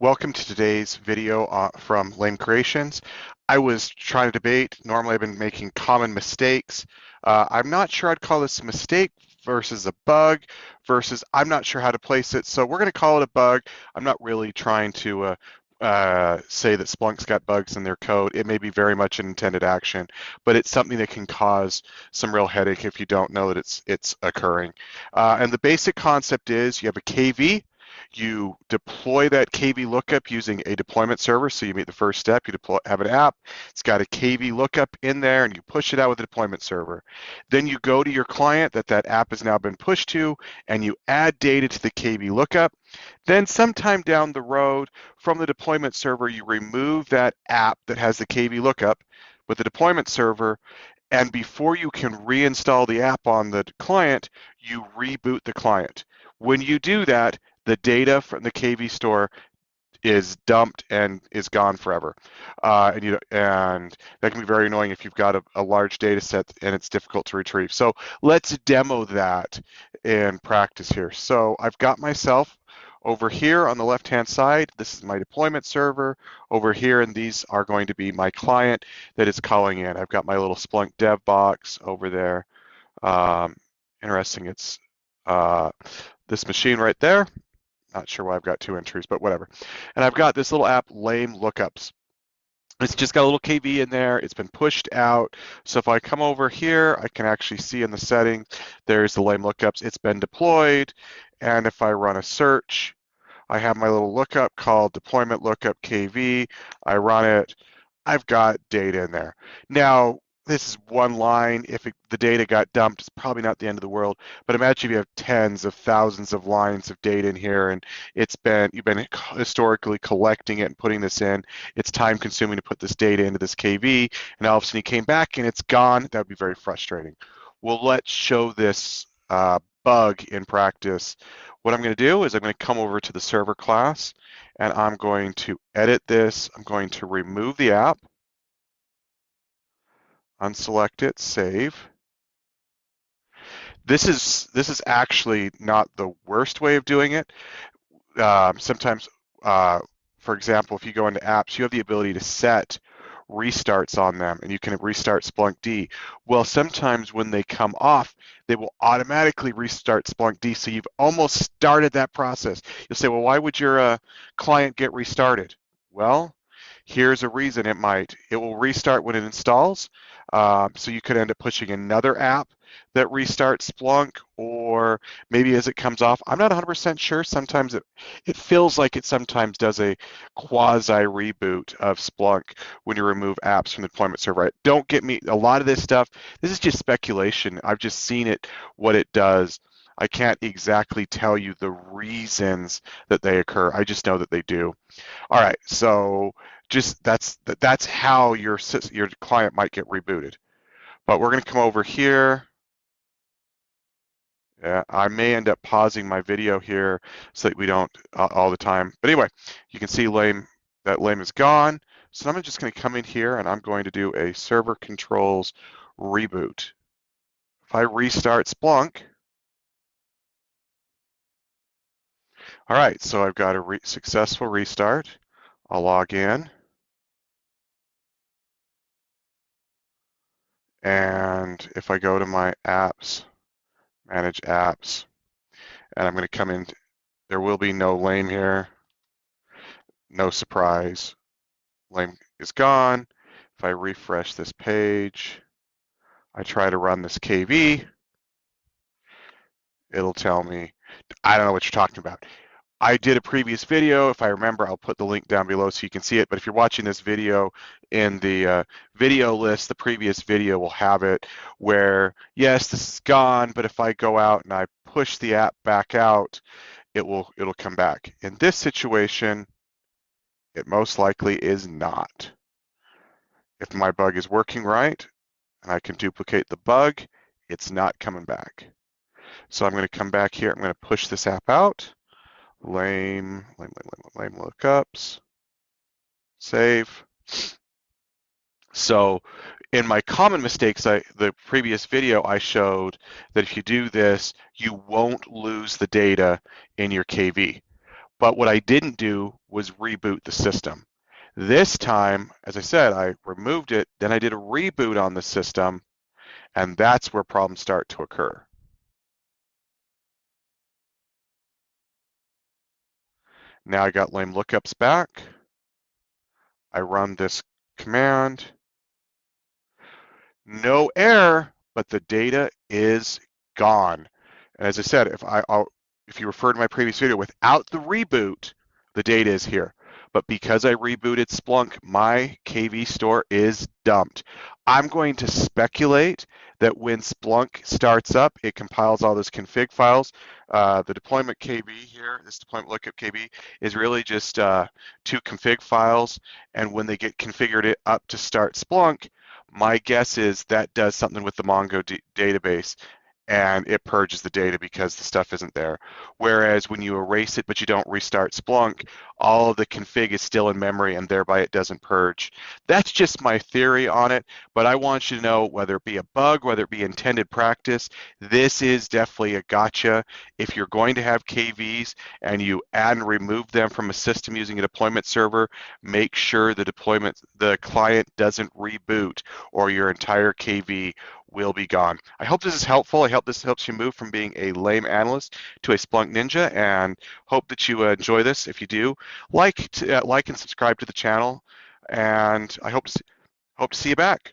Welcome to today's video from Lame Creations. I was trying to debate. Normally I've been making common mistakes. I'm not sure I'd call this a mistake versus a bug versus I'm not sure how to place it. So we're going to call it a bug. I'm not really trying to say that Splunk's got bugs in their code. It may be very much an intended action, but it's something that can cause some real headache if you don't know that it's occurring. And the basic concept is you have a KV. You deploy that KV lookup using a deployment server. So you meet the first step, you have an app, it's got a KV lookup in there and you push it out with a deployment server. Then you go to your client that app has now been pushed to and you add data to the KV lookup. Then sometime down the road from the deployment server, you remove that app that has the KV lookup with the deployment server, and before you can reinstall the app on the client, you reboot the client. When you do that, the data from the KV store is dumped and is gone forever. And that can be very annoying if you've got a large data set and it's difficult to retrieve. So let's demo that in practice here. So I've got myself over here on the left-hand side. This is my deployment server over here, and these are going to be my client that is calling in. I've got my little Splunk dev box over there. Interesting, it's this machine right there. Not sure why I've got two entries, but whatever. And I've got this little app, Lame Lookups. It's just got a little KV in there. It's been pushed out. So if I come over here, I can actually see in the settings, there's the Lame Lookups. It's been deployed. And if I run a search, I have my little lookup called deployment lookup KV. I run it. I've got data in there. Now, this is one line. If the data got dumped, it's probably not the end of the world. But imagine if you have tens of thousands of lines of data in here, and you've been historically collecting it and putting this in. It's time consuming to put this data into this KV, and all of a sudden you came back and it's gone. That would be very frustrating. Well, let's show this bug in practice. What I'm going to do is I'm going to come over to the server class, and I'm going to edit this. I'm going to remove the app, unselect it, save. This is actually not the worst way of doing it. Sometimes, for example, if you go into apps, you have the ability to set restarts on them, and you can restart Splunk D. Well, sometimes when they come off, they will automatically restart Splunk D, so you've almost started that process. You'll say, well, why would your client get restarted? Well, here's a reason it might. It will restart when it installs, so you could end up pushing another app that restarts Splunk, or maybe as it comes off. I'm not 100% sure. Sometimes it feels like it sometimes does a quasi reboot of Splunk when you remove apps from the deployment server. Don't get me, a lot of this stuff, this is just speculation. I've just seen it, what it does. I can't exactly tell you the reasons that they occur. I just know that they do. All right, so just that's how your client might get rebooted. But we're going to come over here. Yeah, I may end up pausing my video here so that we don't all the time. But anyway, you can see that lame is gone. So I'm just going to come in here and I'm going to do a server controls reboot. If I restart Splunk, all right, so I've got a successful restart. I'll log in. And if I go to my apps, manage apps, and I'm going to come in, there will be no lame here. No surprise. Lame is gone. If I refresh this page, I try to run this KV, it'll tell me, I don't know what you're talking about. I did a previous video. If I remember, I'll put the link down below so you can see it. But if you're watching this video in the video list, the previous video will have it where, yes, this is gone, but if I go out and I push the app back out, it'll come back. In this situation, it most likely is not. If my bug is working right and I can duplicate the bug, it's not coming back. So I'm going to come back here. I'm going to push this app out. Lame lookups. Save. So in my common mistakes, the previous video I showed that if you do this, you won't lose the data in your KV. But what I didn't do was reboot the system. This time, as I said, I removed it, then I did a reboot on the system, and that's where problems start to occur. Now I got lame lookups back. I run this command. No error, but the data is gone. And as I said, if you refer to my previous video, without the reboot, the data is here. But because I rebooted Splunk, my KV store is dumped. I'm going to speculate that when Splunk starts up, it compiles all those config files. The deployment KB here, this deployment lookup KB, is really just two config files. And when they get configured it up to start Splunk, my guess is that does something with the Mongo database and it purges the data because the stuff isn't there. Whereas when you erase it but you don't restart Splunk, all of the config is still in memory and thereby it doesn't purge. That's just my theory on it, but I want you to know whether it be a bug, whether it be intended practice, this is definitely a gotcha. If you're going to have KVs and you add and remove them from a system using a deployment server, make sure the client doesn't reboot or your entire KV will be gone. I hope this is helpful. I hope this helps you move from being a lame analyst to a Splunk ninja, and hope that you enjoy this. If you do, like and subscribe to the channel, and I hope to see you back.